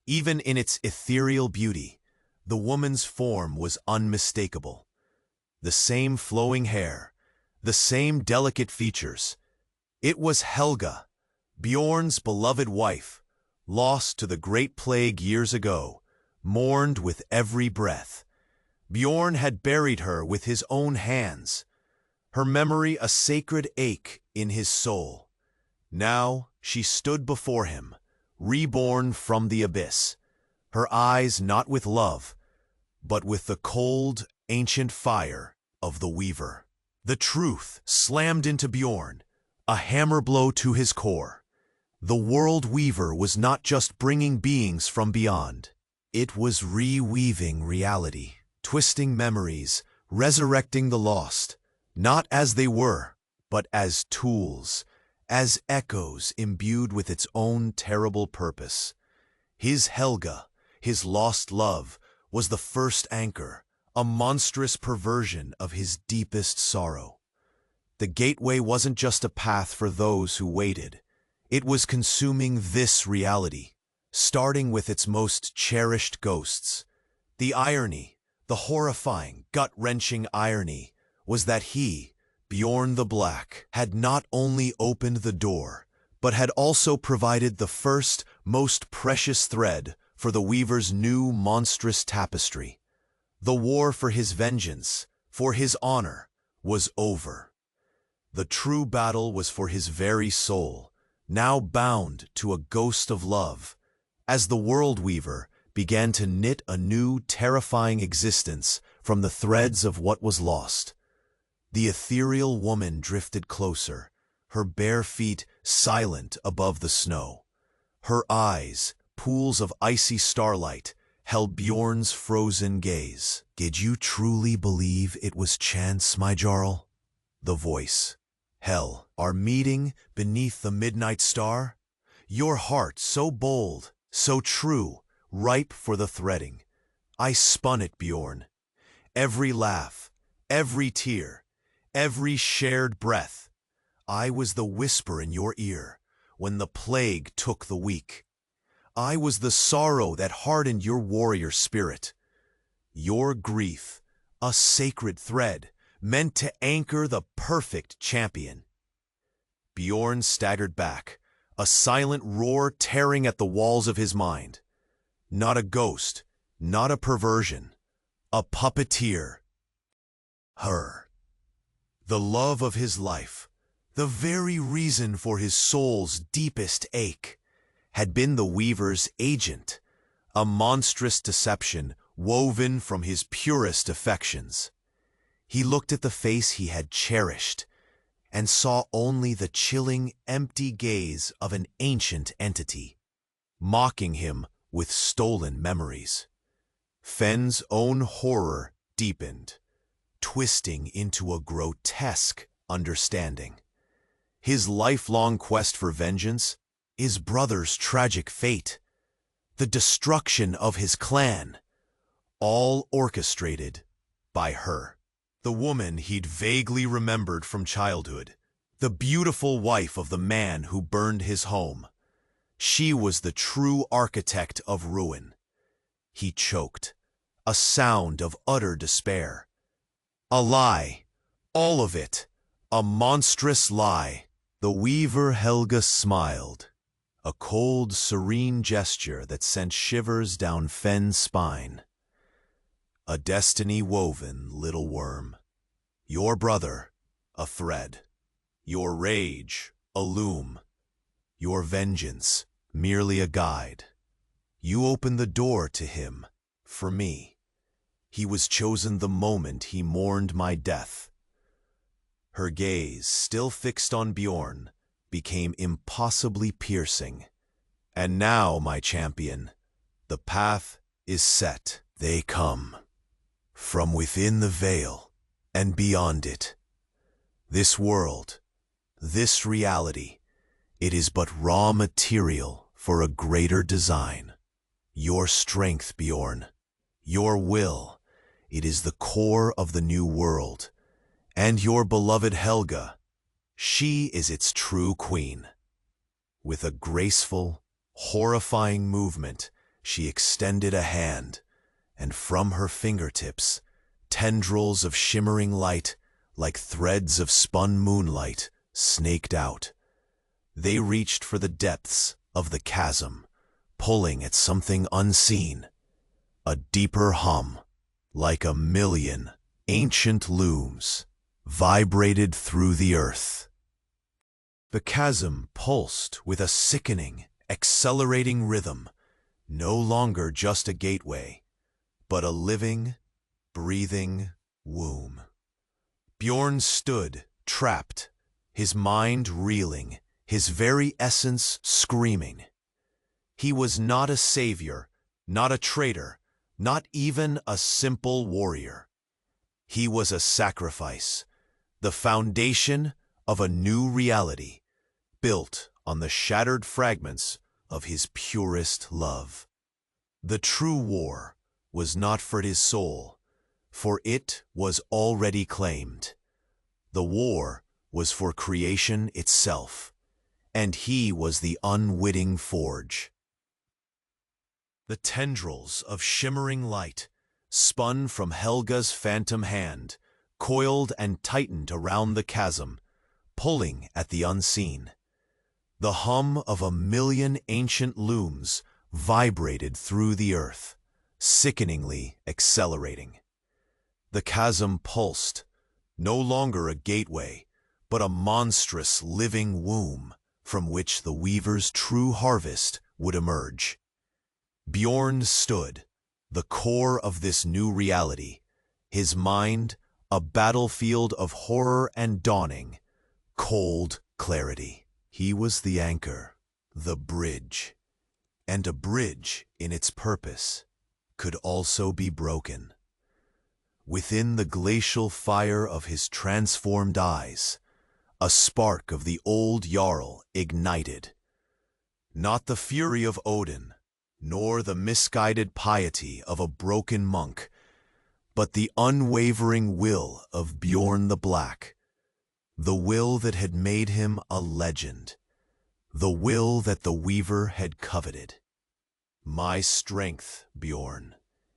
Even in its ethereal beauty, the woman's form was unmistakable. The same flowing hair, the same delicate features. It was Helga, Bjorn's beloved wife, lost to the Great Plague years ago, mourned with every breath. Bjorn had buried her with his own hands, her memory a sacred ache in his soul. Now she stood before him, reborn from the abyss, her eyes not with love, but with the cold, ancient fire of the weaver. The truth slammed into Bjorn, a hammer blow to his core. The World Weaver was not just bringing beings from beyond. It was reweaving reality, twisting memories, resurrecting the lost, not as they were, but as tools, as echoes imbued with its own terrible purpose. His Helga, his lost love, was the first anchor, a monstrous perversion of his deepest sorrow. The gateway wasn't just a path for those who waited. It was consuming this reality, starting with its most cherished ghosts. The irony, the horrifying, gut-wrenching irony, was that he, Bjorn the Black, had not only opened the door, but had also provided the first, most precious thread for the Weaver's new monstrous tapestry. The war for his vengeance, for his honor, was over. The true battle was for his very soul, now bound to a ghost of love, as the World Weaver began to knit a new, terrifying existence from the threads of what was lost. The ethereal woman drifted closer, her bare feet silent above the snow. Her eyes, pools of icy starlight, held Bjorn's frozen gaze. "Did you truly believe it was chance, my Jarl?" The voice. "Hell, our meeting beneath the midnight star? Your heart so bold, so true, ripe for the threading. I spun it, Bjorn. Every laugh, every tear, every shared breath. I was the whisper in your ear when the plague took the weak. I was the sorrow that hardened your warrior spirit. Your grief, a sacred thread, meant to anchor the perfect champion." Bjorn staggered back, a silent roar tearing at the walls of his mind. Not a ghost, not a perversion, a puppeteer. Her. The love of his life, the very reason for his soul's deepest ache, had been the Weaver's agent, a monstrous deception woven from his purest affections. He looked at the face he had cherished and saw only the chilling, empty gaze of an ancient entity, mocking him with stolen memories. Fenn's own horror deepened, twisting into a grotesque understanding. His lifelong quest for vengeance, his brother's tragic fate, the destruction of his clan, all orchestrated by her. The woman he'd vaguely remembered from childhood, the beautiful wife of the man who burned his home. She was the true architect of ruin. He choked, a sound of utter despair. A lie, all of it, a monstrous lie. The Weaver Helga smiled, a cold, serene gesture that sent shivers down Fenn's spine. A destiny woven, little worm. Your brother, a thread. Your rage, a loom. Your vengeance, merely a guide. You opened the door to him, for me. He was chosen the moment he mourned my death. Her gaze, still fixed on Bjorn, became impossibly piercing. And now, my champion, the path is set. They come. From within the veil, and beyond it. This world, this reality, it is but raw material for a greater design. Your strength, Bjorn, your will, it is the core of the new world. And your beloved Helga, she is its true queen. With a graceful, horrifying movement, she extended a hand, and from her fingertips, tendrils of shimmering light, like threads of spun moonlight, snaked out. They reached for the depths of the chasm, pulling at something unseen. A deeper hum, like a million ancient looms, vibrated through the earth. The chasm pulsed with a sickening, accelerating rhythm, no longer just a gateway, but a living, breathing womb. Bjorn stood, trapped, his mind reeling, his very essence screaming. He was not a savior, not a traitor, not even a simple warrior. He was a sacrifice, the foundation of a new reality, built on the shattered fragments of his purest love. The true war was not for his soul, for it was already claimed. The war was for creation itself, and he was the unwitting forge. The tendrils of shimmering light, spun from Helga's phantom hand, coiled and tightened around the chasm, pulling at the unseen. The hum of a million ancient looms vibrated through the earth, sickeningly accelerating. The chasm pulsed, no longer a gateway, but a monstrous living womb from which the weaver's true harvest would emerge. Bjorn stood, the core of this new reality, his mind a battlefield of horror and dawning, cold clarity. He was the anchor, the bridge, and a bridge in its purpose could also be broken. Within the glacial fire of his transformed eyes, a spark of the old Jarl ignited. Not the fury of Odin, nor the misguided piety of a broken monk, but the unwavering will of Bjorn the Black, the will that had made him a legend, the will that the weaver had coveted. My strength, Bjorn,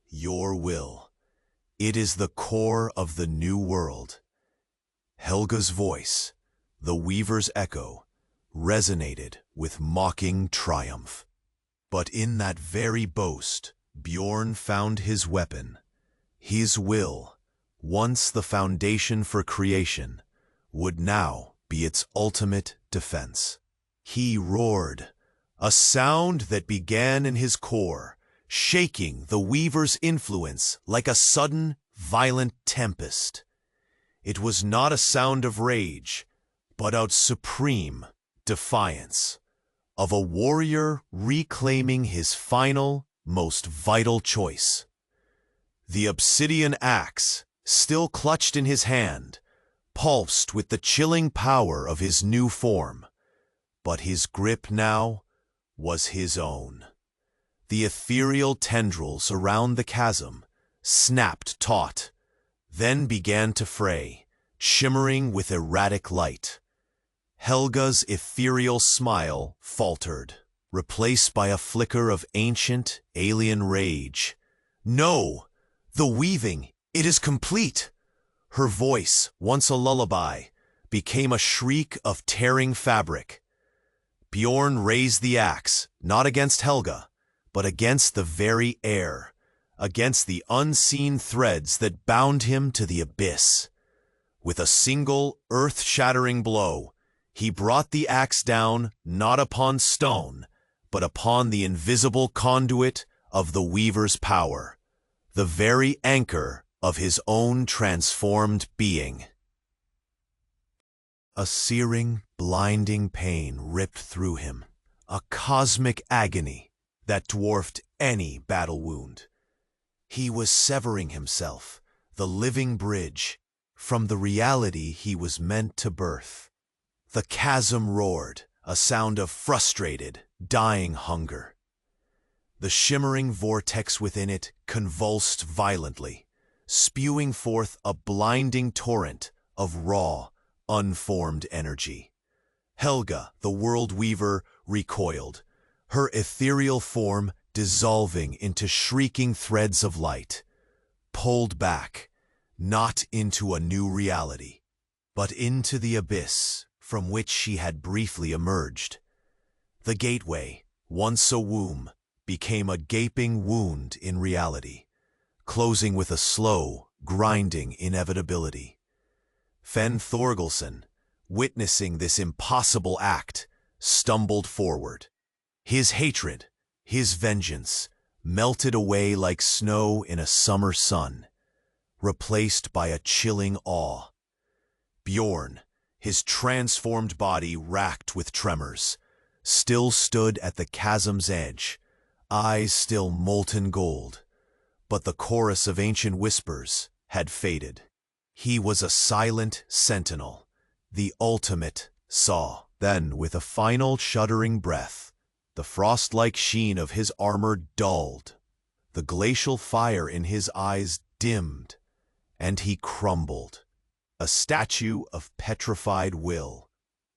your will, it is the core of the new world. Helga's voice, the weaver's echo, resonated with mocking triumph. But in that very boast, Bjorn found his weapon. His will, once the foundation for creation, would now be its ultimate defense. He roared, a sound that began in his core, shaking the weaver's influence like a sudden, violent tempest. It was not a sound of rage, but of supreme defiance, of a warrior reclaiming his final, most vital choice. The obsidian axe, still clutched in his hand, pulsed with the chilling power of his new form, but his grip now was his own. The ethereal tendrils around the chasm snapped taut, then began to fray, shimmering with erratic light. Helga's ethereal smile faltered, replaced by a flicker of ancient, alien rage. No! The weaving, it is complete! Her voice, once a lullaby, became a shriek of tearing fabric. Bjorn raised the axe, not against Helga, but against the very air, against the unseen threads that bound him to the abyss. With a single, earth-shattering blow, he brought the axe down not upon stone, but upon the invisible conduit of the weaver's power, the very anchor of his own transformed being. A searing, blinding pain ripped through him, a cosmic agony that dwarfed any battle wound. He was severing himself, the living bridge, from the reality he was meant to birth. The chasm roared, a sound of frustrated, dying hunger. The shimmering vortex within it convulsed violently, spewing forth a blinding torrent of raw, unformed energy. Helga, the world weaver, recoiled, her ethereal form dissolving into shrieking threads of light, pulled back, not into a new reality, but into the abyss from which she had briefly emerged. The gateway, once a womb, became a gaping wound in reality, closing with a slow, grinding inevitability. Fen Thorgelson, witnessing this impossible act, stumbled forward. His hatred, his vengeance, melted away like snow in a summer sun, replaced by a chilling awe. Bjorn, his transformed body racked with tremors, still stood at the chasm's edge, eyes still molten gold. But the chorus of ancient whispers had faded. He was a silent sentinel, the ultimate saw. Then, with a final shuddering breath, the frost-like sheen of his armor dulled, the glacial fire in his eyes dimmed, and he crumbled, a statue of petrified will,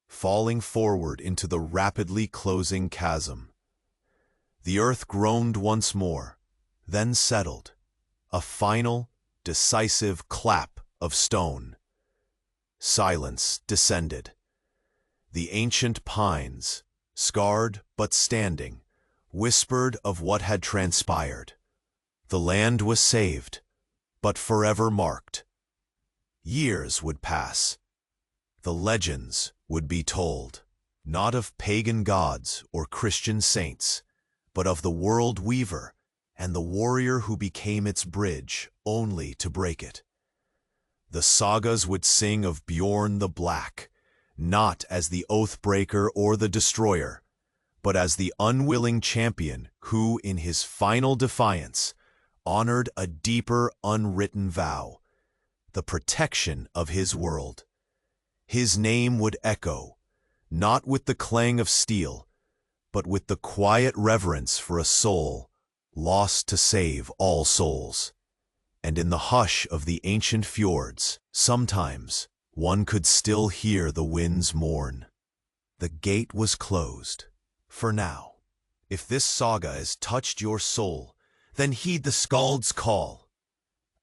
falling forward into the rapidly closing chasm. The earth groaned once more, then settled, a final, decisive clap of stone. Silence descended. The ancient pines, scarred but standing, whispered of what had transpired. The land was saved, but forever marked. Years would pass. The legends would be told, not of pagan gods or Christian saints, but of the world weaver and the warrior who became its bridge only to break it. The sagas would sing of Bjorn the Black, not as the oath-breaker or the destroyer, but as the unwilling champion who, in his final defiance, honored a deeper unwritten vow, the protection of his world. His name would echo, not with the clang of steel, but with the quiet reverence for a soul lost to save all souls. And in the hush of the ancient fjords, sometimes one could still hear the winds mourn. The gate was closed, for now. If this saga has touched your soul, then heed the skald's call.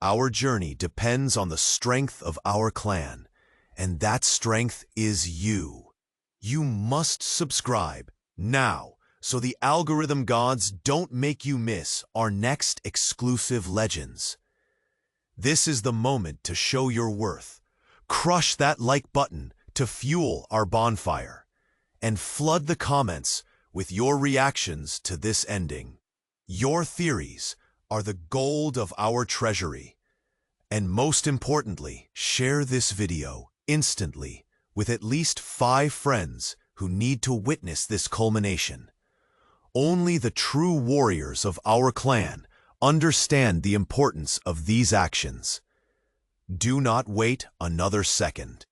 Our journey depends on the strength of our clan, and that strength is you. You must subscribe now, so the algorithm gods don't make you miss our next exclusive legends. This is the moment to show your worth. Crush that like button to fuel our bonfire, and flood the comments with your reactions to this ending. Your theories are the gold of our treasury. And most importantly, share this video instantly with at least 5 friends who need to witness this culmination. Only the true warriors of our clan understand the importance of these actions. Do not wait another second.